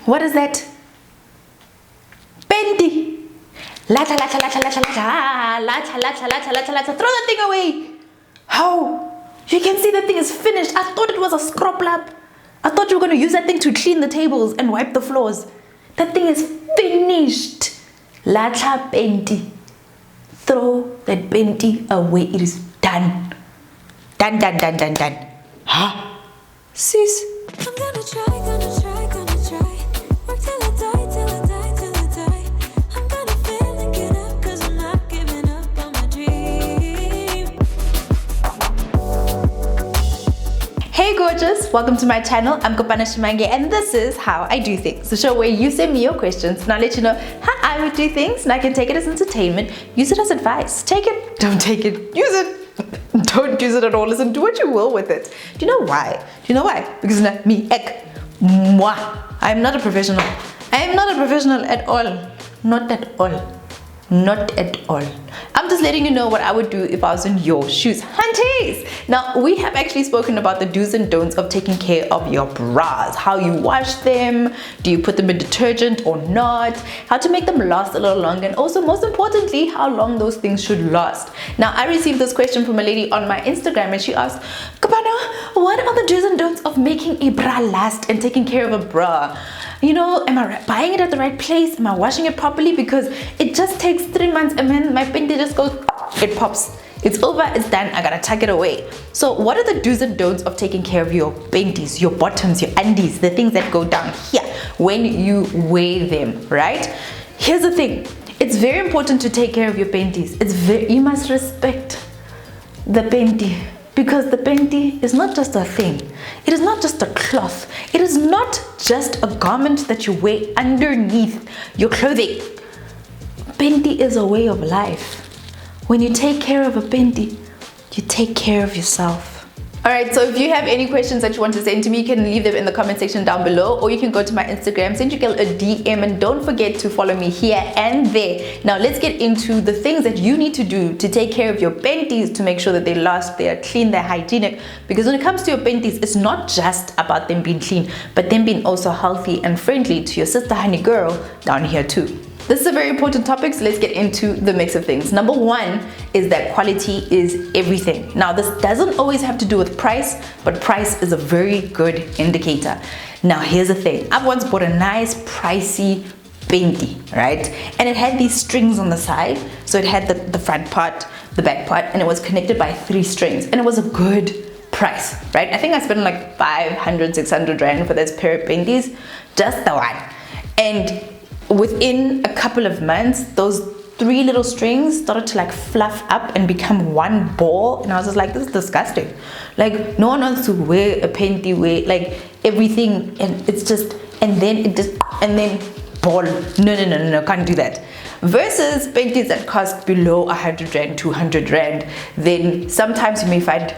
What is that? Panty. Latcha, latcha, latcha, latcha, latcha, latcha, latcha, latcha, latcha, latcha. Throw that thing away. How? You can see that thing is finished. I thought it was a scrub lab. I thought you were going to use that thing to clean the tables and wipe the floors. That thing is finished. Latcha panty. Throw that panty away. It is done. Done, done, done, done, done. Huh? Sis? I'm gonna try, gonna try, gonna try. Work till I die, till I die, till I die. I'm gonna fail and get up, cause I'm not giving up on my dream. Hey gorgeous, welcome to my channel. I'm Kopano Shimange and this is how I do things. The show where you send me your questions and I'll let you know how I would do things, and I can take it as entertainment, use it as advice. Take it, don't take it, use it. Don't use it at all. Listen, do what you will with it. Do you know why? Do you know why? Because me, I'm not a professional. I am not a professional at all. Not at all. Not at all. I'm just letting you know what I would do if I was in your shoes. Panties! Now, we have actually spoken about the do's and don'ts of taking care of your bras. How you wash them, do you put them in detergent or not, how to make them last a little longer, and also, most importantly, how long those things should last. Now, I received this question from a lady on my Instagram and she asked, Kopano, what are the do's and don'ts of making a bra last and taking care of a bra? You know, am I buying it at the right place? Am I washing it properly? Because it just takes 3 months and then my panty just goes, it pops. It's over, it's done, I gotta tuck it away. So what are the do's and don'ts of taking care of your panties, your bottoms, your undies, the things that go down here when you wear them, right? Here's the thing, it's very important to take care of your panties. You must respect the panty. Because the panty is not just a thing. It is not just a cloth. It is not just a garment that you wear underneath your clothing. Panty is a way of life. When you take care of a panty, you take care of yourself. Alright, so if you have any questions that you want to send to me, you can leave them in the comment section down below, or you can go to my Instagram, send your girl a DM, and don't forget to follow me here and there. Now let's get into the things that you need to do to take care of your panties to make sure that they last, they are clean, they're hygienic. Because when it comes to your panties, it's not just about them being clean, but them being also healthy and friendly to your sister honey girl down here too. This is a very important topic, so let's get into the mix of things. Number one is that quality is everything. Now, this doesn't always have to do with price, but price is a very good indicator. Now, here's the thing. I once bought a nice, pricey panty, right? And it had these strings on the side. So it had the front part, the back part, and it was connected by 3 strings. And it was a good price, right? I think I spent like 500, 600 rand for this pair of panties, just the one. And within a couple of months, those 3 little strings started to like fluff up and become one ball, and I was just like, this is disgusting. Like, no one wants to wear a panty where like everything, and it's just, and then ball. No, can't do that. Versus panties that cost below 100 rand, 200 rand, then sometimes you may find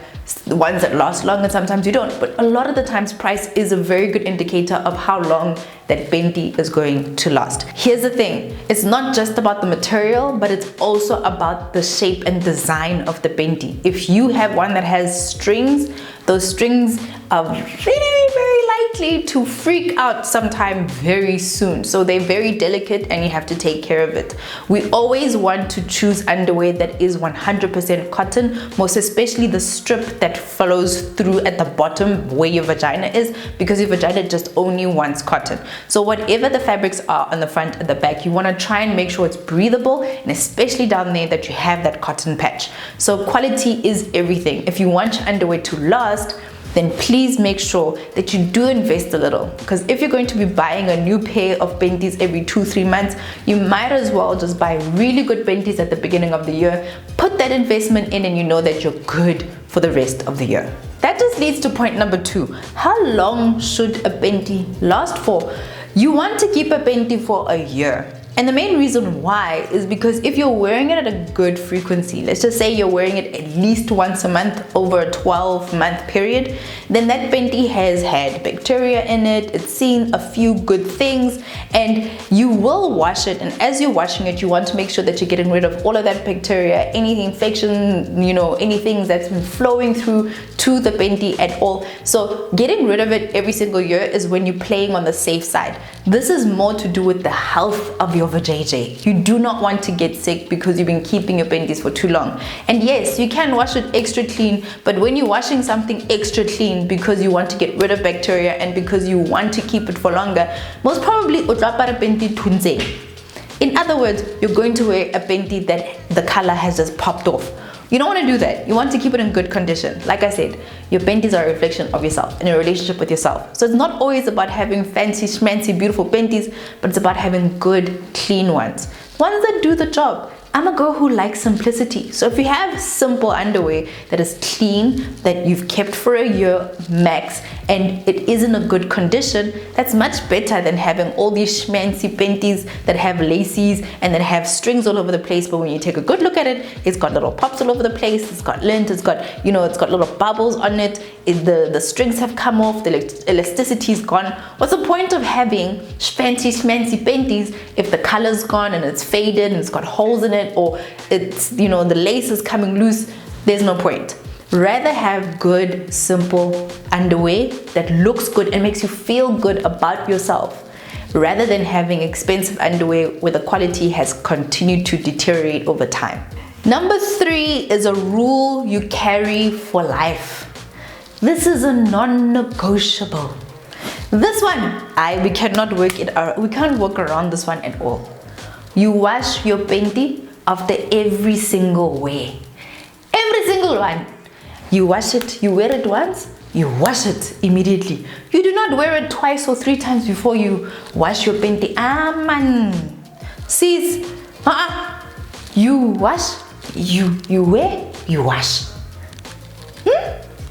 the ones that last long and sometimes you don't, but a lot of the times price is a very good indicator of how long that panty is going to last. Here's the thing, it's not just about the material, but it's also about the shape and design of the panty. If you have one that has strings, those strings are very likely to freak out sometime very soon. So they're very delicate and you have to take care of it. We always want to choose underwear that is 100% cotton, most especially the strip that follows through at the bottom where your vagina is, because your vagina just only wants cotton. So whatever the fabrics are on the front and the back, you want to try and make sure it's breathable, and especially down there that you have that cotton patch. So quality is everything. If you want your underwear to last, then please make sure that you do invest a little, because if you're going to be buying a new pair of panties every 2-3 months, you might as well just buy really good panties at the beginning of the year, put that investment in, and you know that you're good for the rest of the year. That just leads to point number 2. How long should a panty last for? You want to keep a panty for a year. And the main reason why is because if you're wearing it at a good frequency, let's just say you're wearing it at least once a month over a 12-month period, then that panty has had bacteria in it, it's seen a few good things, and you will wash it. And as you're washing it, you want to make sure that you're getting rid of all of that bacteria, any infection, anything that's been flowing through to the panty at all. So getting rid of it every single year is when you're playing on the safe side. This is more to do with the health of your vajayjay. You do not want to get sick because you've been keeping your panties for too long. And yes, you can wash it extra clean, but when you're washing something extra clean because you want to get rid of bacteria and because you want to keep it for longer, most probably utlapara panty thunze. In other words, you're going to wear a panty that the color has just popped off. You don't want to do that. You want to keep it in good condition. Like I said, your panties are a reflection of yourself and your relationship with yourself. So it's not always about having fancy, schmancy, beautiful panties, but it's about having good, clean ones. Ones that do the job. I'm a girl who likes simplicity. So if you have simple underwear that is clean, that you've kept for a year max, and it is in a good condition, that's much better than having all these schmancy panties that have laces and that have strings all over the place. But when you take a good look at it, it's got little pops all over the place, it's got lint, it's got, it's got little bubbles on it, the strings have come off, the elasticity is gone. What's the point of having fancy schmancy panties if the color's gone and it's faded and it's got holes in it, or it's, the lace is coming loose? There's no point. Rather have good, simple underwear that looks good and makes you feel good about yourself, rather than having expensive underwear where the quality has continued to deteriorate over time. Number 3 is a rule you carry for life. This is a non-negotiable. This one, we cannot work it out. We can't work around this one at all. You wash your panty after every single wear. Every single one. You wash it, you wear it once, you wash it immediately. You do not wear it twice or 3 times before you wash your panty. Man. Sis, you wash, you wear, you wash.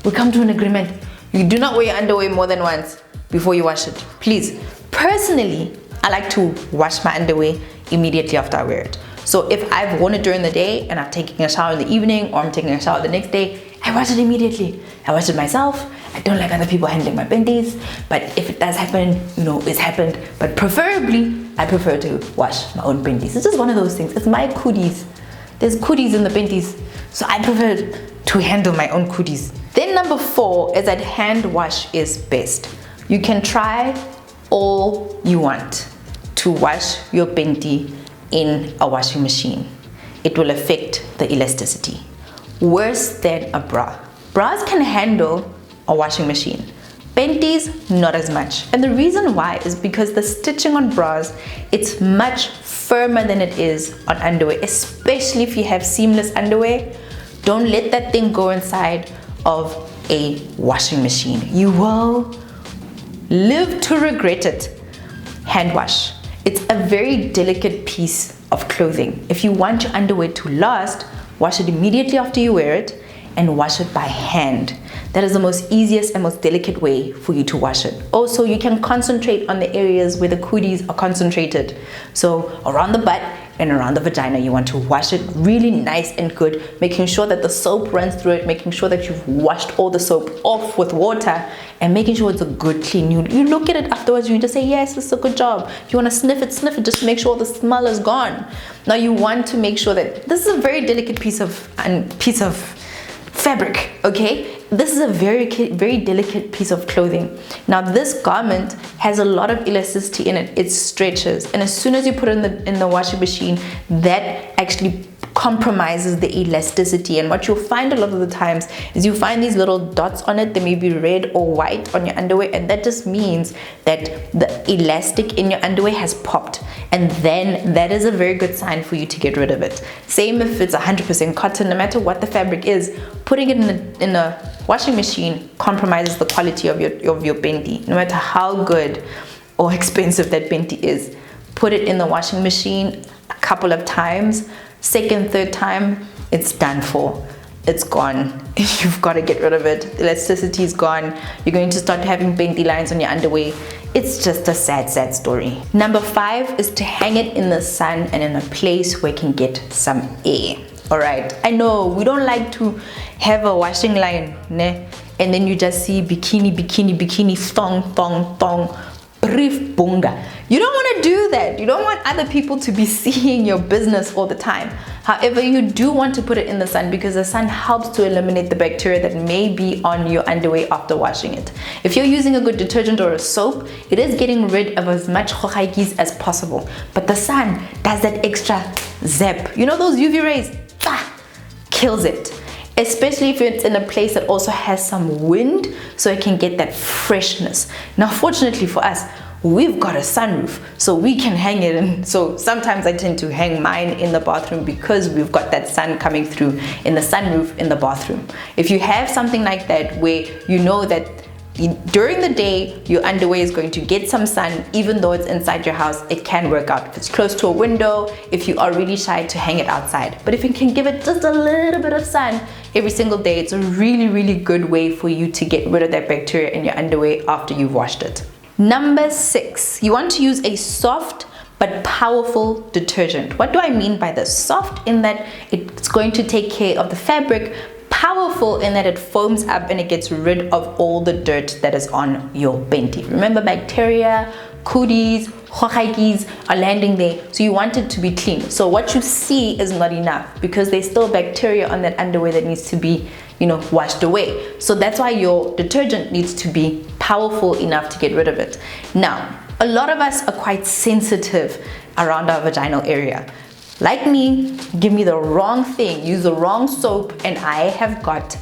We come to an agreement. You do not wear your underwear more than once before you wash it. Please. Personally, I like to wash my underwear immediately after I wear it. So if I've worn it during the day and I'm taking a shower in the evening, or I'm taking a shower the next day, I wash it immediately. I wash it myself. I don't like other people handling my panties, but if it does happen, it's happened. But preferably, I prefer to wash my own panties. It's just one of those things. It's my cooties. There's cooties in the panties, so I prefer to handle my own cooties. Then number 4 is that hand wash is best. You can try all you want to wash your panty in a washing machine. It will affect the elasticity. Worse than a bra. Bras can handle a washing machine. Panties, not as much. And the reason why is because the stitching on bras, it's much firmer than it is on underwear, especially if you have seamless underwear. Don't let that thing go inside of a washing machine. You will live to regret it. Hand wash. It's a very delicate piece of clothing. If you want your underwear to last, wash it immediately after you wear it and wash it by hand. That is the most easiest and most delicate way for you to wash it. Also, you can concentrate on the areas where the cooties are concentrated. So around the butt and around the vagina, you want to wash it really nice and good, making sure that the soap runs through it, making sure that you've washed all the soap off with water, and making sure it's a good clean. You look at it afterwards and you just say, yes, it's a good job. If you want to sniff it, just to make sure the smell is gone. Now you want to make sure that this is a very delicate piece of fabric, okay? This is a very delicate piece of clothing. Now this garment has a lot of elasticity in it. It stretches, and as soon as you put it in the washing machine, that actually compromises the elasticity. And what you'll find a lot of the times is you find these little dots on it. They may be red or white on your underwear, and that just means that the elastic in your underwear has popped, and then that is a very good sign for you to get rid of it. Same if it's 100% cotton. No matter what the fabric is, putting it in a washing machine compromises the quality of your panty. No matter how good or expensive that panty is, put it in the washing machine a couple of times. Second, third time, it's done for. It's gone. You've got to get rid of it. Elasticity is gone. You're going to start having panty lines on your underwear. it's just a sad story. Number 5 is to hang it in the sun and in a place where it can get some air. All right, I know we don't like to have a washing line, ne? And then you just see bikini, thong, brief bunga. You don't want to do that. You don't want other people to be seeing your business all the time. However, you do want to put it in the sun because the sun helps to eliminate the bacteria that may be on your underwear after washing it. If you're using a good detergent or a soap, it is getting rid of as much hohaikis as possible. But the sun does that extra zap. You know those UV rays? Kills it. Especially if it's in a place that also has some wind, so it can get that freshness. Now, fortunately for us, we've got a sunroof, so we can hang it in. So sometimes I tend to hang mine in the bathroom because we've got that sun coming through in the sunroof in the bathroom. If you have something like that where you know that during the day your underwear is going to get some sun, even though it's inside your house, it can work out. If it's close to a window, if you are really shy, to hang it outside. But if you can give it just a little bit of sun every single day, it's a really good way for you to get rid of that bacteria in your underwear after you've washed it. Number 6, you want to use a soft but powerful detergent. What do I mean by this? Soft in that it's going to take care of the fabric, powerful in that it foams up and it gets rid of all the dirt that is on your panty. Remember, bacteria, cooties, hohaikis are landing there, so you want it to be clean. So what you see is not enough because there's still bacteria on that underwear that needs to be, washed away. So that's why your detergent needs to be powerful enough to get rid of it. Now, a lot of us are quite sensitive around our vaginal area. Like me, give me the wrong thing, use the wrong soap, and I have got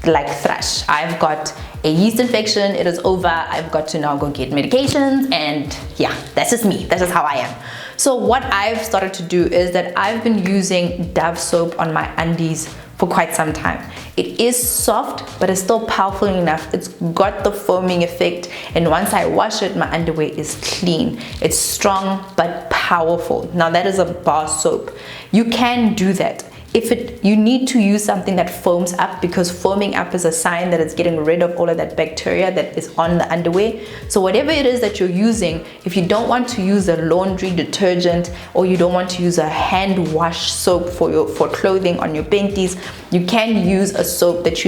like thrush. I've got a yeast infection, it is over, I've got to now go get medications, and yeah, that's just me, that's just how I am. So what I've started to do is that I've been using Dove soap on my undies for quite some time. It is soft, but it's still powerful enough. It's got the foaming effect, and once I wash it, my underwear is clean. It's strong but powerful. Now that is a bar soap. You can do that. You need to use something that foams up, because foaming up is a sign that it's getting rid of all of that bacteria that is on the underwear. So whatever it is that you're using, if you don't want to use a laundry detergent, or you don't want to use a hand wash soap for clothing on your panties, you can use a soap that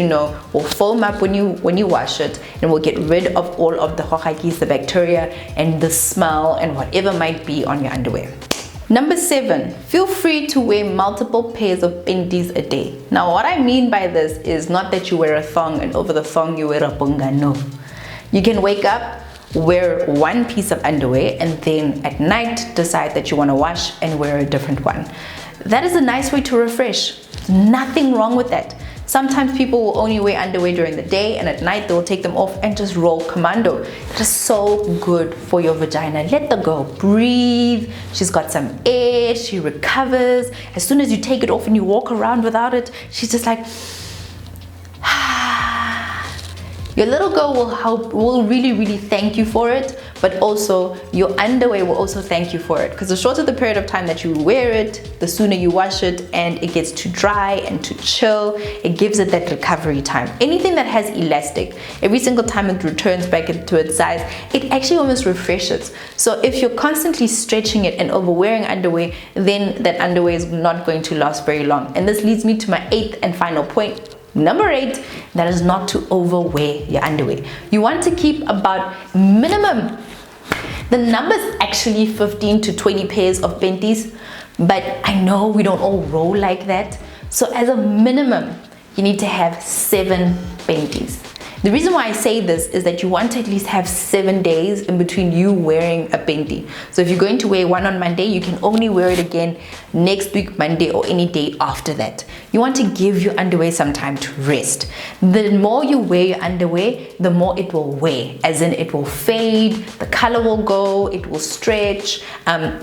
will foam up when you wash it and will get rid of all of the hohaikis, the bacteria and the smell and whatever might be on your underwear. Number 7, feel free to wear multiple pairs of panties a day. Now what I mean by this is not that you wear a thong and over the thong you wear a bunga, no. You can wake up, wear one piece of underwear, and then at night decide that you want to wash and wear a different one. That is a nice way to refresh. Nothing wrong with that. Sometimes people will only wear underwear during the day, and at night they will take them off and just roll commando. That is so good for your vagina. Let the girl breathe. She's got some air, she recovers. As soon as you take it off and you walk around without it, she's just like, your little girl will really thank you for it, but also your underwear will also thank you for it, because the shorter the period of time that you wear it, the sooner you wash it and it gets to dry and to chill. It gives it that recovery time. Anything that has elastic, every single time it returns back into its size, it actually almost refreshes. So if you're constantly stretching it and overwearing underwear, then that underwear is not going to last very long. And this leads me to my 8th and final point. Number 8, that is not to overwear your underwear. You want to keep about minimum, the number is actually 15 to 20 pairs of panties, but I know we don't all roll like that. So as a minimum, you need to have 7 panties. The reason why I say this is that you want to at least have 7 days in between you wearing a panty. So if you're going to wear one on Monday, you can only wear it again next week Monday or any day after that. You want to give your underwear some time to rest. The more you wear your underwear, the more it will wear, as in it will fade, the color will go, it will stretch.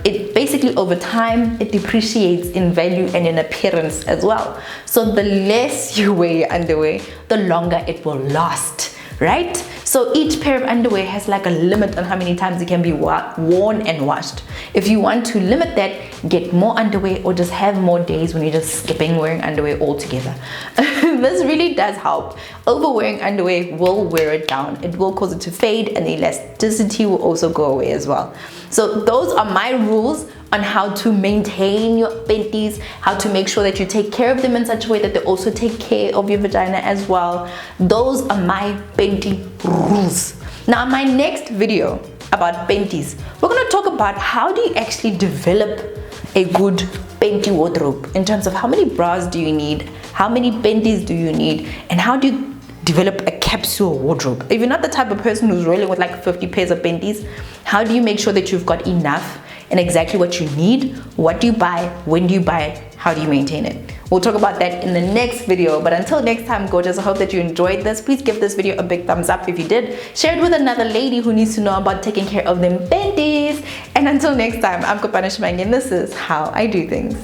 It basically over time, it depreciates in value and in appearance as well. So the less you wear your underwear, the longer it will last, right? So each pair of underwear has like a limit on how many times it can be worn and washed. If you want to limit that, get more underwear or just have more days when you're just skipping wearing underwear altogether. This really does help. Overwearing underwear will wear it down. It will cause it to fade, and the elasticity will also go away as well. So those are my rules on how to maintain your panties, how to make sure that you take care of them in such a way that they also take care of your vagina as well. Those are my panty rules. Now in my next video about panties, we're going to talk about how do you actually develop a good panty wardrobe in terms of how many bras do you need, how many panties do you need, and how do you develop a capsule wardrobe. If you're not the type of person who's rolling with like 50 pairs of panties, how do you make sure that you've got enough and exactly what you need? What do you buy? When do you buy it? How do you maintain it? We'll talk about that in the next video. But until next time, gorgeous, I hope that you enjoyed this. Please give this video a big thumbs up if you did. Share it with another lady who needs to know about taking care of them panties. And until next time, I'm Kopano Shimange, and this is how I do things.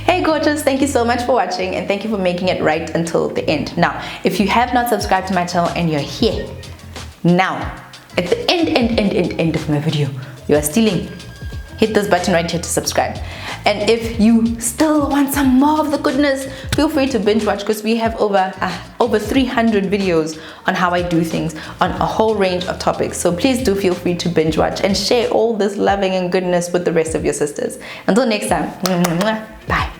Hey gorgeous, thank you so much for watching, and thank you for making it right until the end. Now, if you have not subscribed to my channel and you're here now at the end of my video, you are stealing, hit this button right here to subscribe. And if you still want some more of the goodness, feel free to binge watch, because we have over 300 videos on how I do things on a whole range of topics. So please do feel free to binge watch and share all this loving and goodness with the rest of your sisters. Until next time, bye.